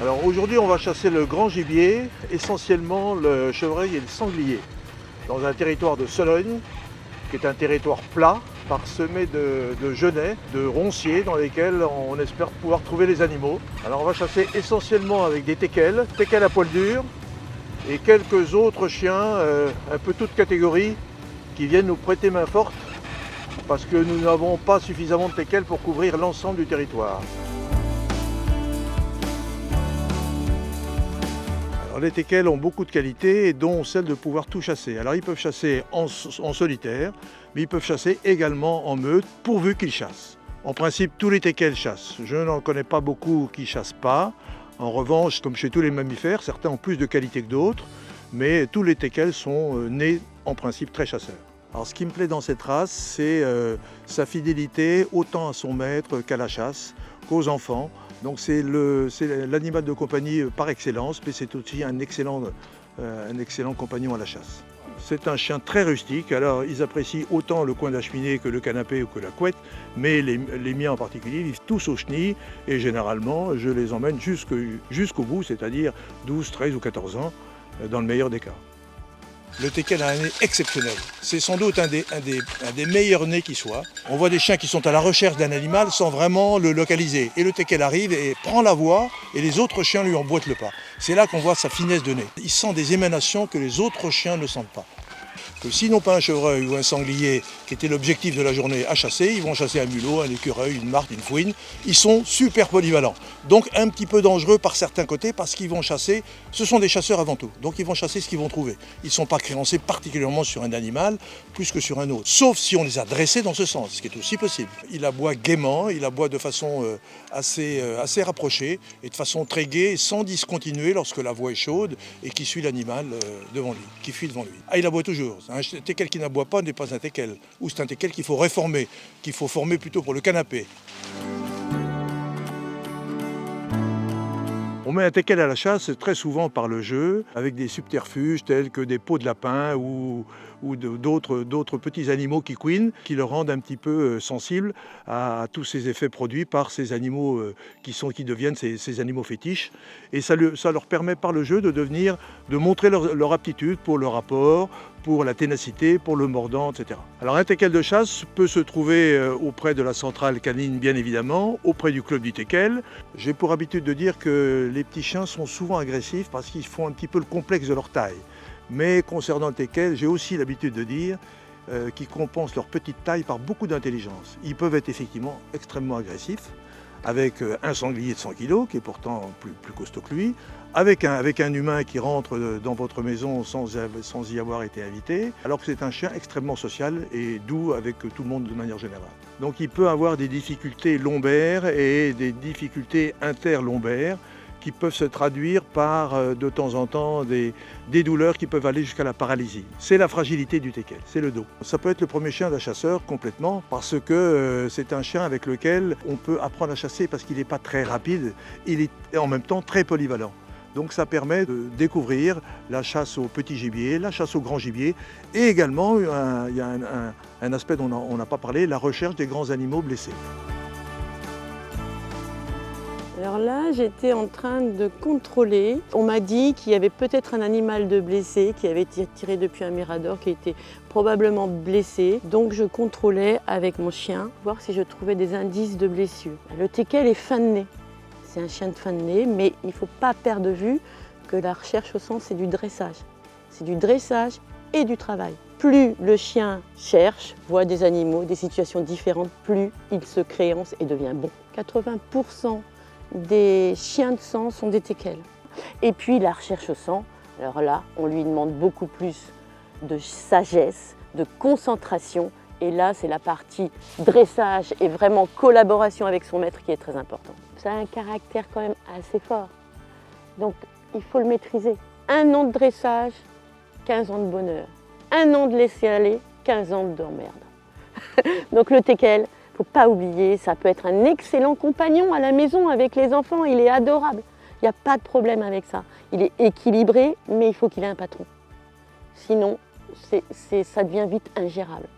Alors aujourd'hui, on va chasser le grand gibier, essentiellement le chevreuil et le sanglier, dans un territoire de Sologne, qui est un territoire plat, parsemé de genêts, de ronciers, dans lesquels on espère pouvoir trouver les animaux. Alors on va chasser essentiellement avec des teckels à poil dur, et quelques autres chiens, un peu toutes catégories, qui viennent nous prêter main forte, parce que nous n'avons pas suffisamment de teckels pour couvrir l'ensemble du territoire. Alors, les teckels ont beaucoup de qualités, dont celle de pouvoir tout chasser. Alors ils peuvent chasser en solitaire, mais ils peuvent chasser également en meute, pourvu qu'ils chassent. En principe, tous les teckels chassent. Je n'en connais pas beaucoup qui ne chassent pas. En revanche, comme chez tous les mammifères, certains ont plus de qualité que d'autres, mais tous les teckels sont nés en principe très chasseurs. Alors ce qui me plaît dans cette race, c'est sa fidélité autant à son maître qu'à la chasse, qu'aux enfants. Donc c'est l'animal de compagnie par excellence, mais c'est aussi un excellent compagnon à la chasse. C'est un chien très rustique, alors ils apprécient autant le coin de la cheminée que le canapé ou que la couette, mais les miens en particulier vivent tous aux chenilles et généralement je les emmène jusqu'au bout, c'est-à-dire 12, 13 ou 14 ans, dans le meilleur des cas. Le teckel a un nez exceptionnel. C'est sans doute un des meilleurs nez qui soit. On voit des chiens qui sont à la recherche d'un animal sans vraiment le localiser. Et le teckel arrive et prend la voie et les autres chiens lui emboîtent le pas. C'est là qu'on voit sa finesse de nez. Il sent des émanations que les autres chiens ne sentent pas. Que s'ils n'ont pas un chevreuil ou un sanglier qui était l'objectif de la journée à chasser, ils vont chasser un mulot, un écureuil, une martre, une fouine. Ils sont super polyvalents. Donc un petit peu dangereux par certains côtés parce qu'ils vont chasser, ce sont des chasseurs avant tout. Donc ils vont chasser ce qu'ils vont trouver. Ils ne sont pas créancés particulièrement sur un animal plus que sur un autre. Sauf si on les a dressés dans ce sens, ce qui est aussi possible. Il aboie gaiement, il aboie de façon assez rapprochée et de façon très gaie, sans discontinuer lorsque la voie est chaude et qui suit l'animal devant lui, qui fuit devant lui. Ah, il aboie toujours. Un teckel qui n'aboie pas n'est pas un teckel, ou c'est un teckel qu'il faut réformer, qu'il faut former plutôt pour le canapé. On met un teckel à la chasse très souvent par le jeu, avec des subterfuges tels que des peaux de lapin ou d'autres petits animaux qui couinent, qui le rendent un petit peu sensible à tous ces effets produits par ces animaux qui deviennent ces animaux fétiches. Et ça leur permet par le jeu de montrer leur aptitude pour le rapport, pour la ténacité, pour le mordant, etc. Alors un teckel de chasse peut se trouver auprès de la centrale canine, bien évidemment, auprès du club du teckel. J'ai pour habitude de dire que les petits chiens sont souvent agressifs parce qu'ils font un petit peu le complexe de leur taille. Mais concernant le teckel, j'ai aussi l'habitude de dire qu'ils compensent leur petite taille par beaucoup d'intelligence. Ils peuvent être effectivement extrêmement agressifs, avec un sanglier de 100 kg, qui est pourtant plus costaud que lui, avec un humain qui rentre dans votre maison sans y avoir été invité, alors que c'est un chien extrêmement social et doux avec tout le monde de manière générale. Donc il peut avoir des difficultés lombaires et des difficultés interlombaires qui peuvent se traduire par de temps en temps des douleurs qui peuvent aller jusqu'à la paralysie. C'est la fragilité du teckel, c'est le dos. Ça peut être le premier chien d'un chasseur complètement parce que c'est un chien avec lequel on peut apprendre à chasser parce qu'il n'est pas très rapide, il est en même temps très polyvalent. Donc ça permet de découvrir la chasse au petit gibier, la chasse au grand gibier et également, il y a un aspect dont on n'a pas parlé, la recherche des grands animaux blessés. Alors là, j'étais en train de contrôler. On m'a dit qu'il y avait peut-être un animal de blessé qui avait été tiré depuis un mirador, qui était probablement blessé. Donc je contrôlais avec mon chien, voir si je trouvais des indices de blessure. Le teckel est fin de nez. C'est un chien de fin de nez, mais il ne faut pas perdre de vue que la recherche au sang, c'est du dressage. C'est du dressage et du travail. Plus le chien cherche, voit des animaux, des situations différentes, plus il se créance et devient bon. 80% des chiens de sang sont des teckels. Et puis la recherche au sang, alors là, on lui demande beaucoup plus de sagesse, de concentration. Et là, c'est la partie dressage et vraiment collaboration avec son maître qui est très important. Ça a un caractère quand même assez fort. Donc, il faut le maîtriser. 1 an de dressage, 15 ans de bonheur. 1 an de laisser aller, 15 ans d'emmerde. Donc le teckel, il ne faut pas oublier, ça peut être un excellent compagnon à la maison avec les enfants. Il est adorable. Il n'y a pas de problème avec ça. Il est équilibré, mais il faut qu'il ait un patron. Sinon, ça devient vite ingérable.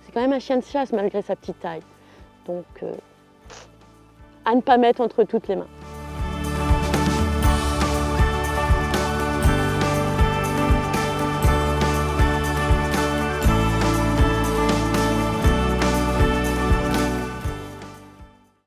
C'est quand même un chien de chasse malgré sa petite taille. Donc, à ne pas mettre entre toutes les mains.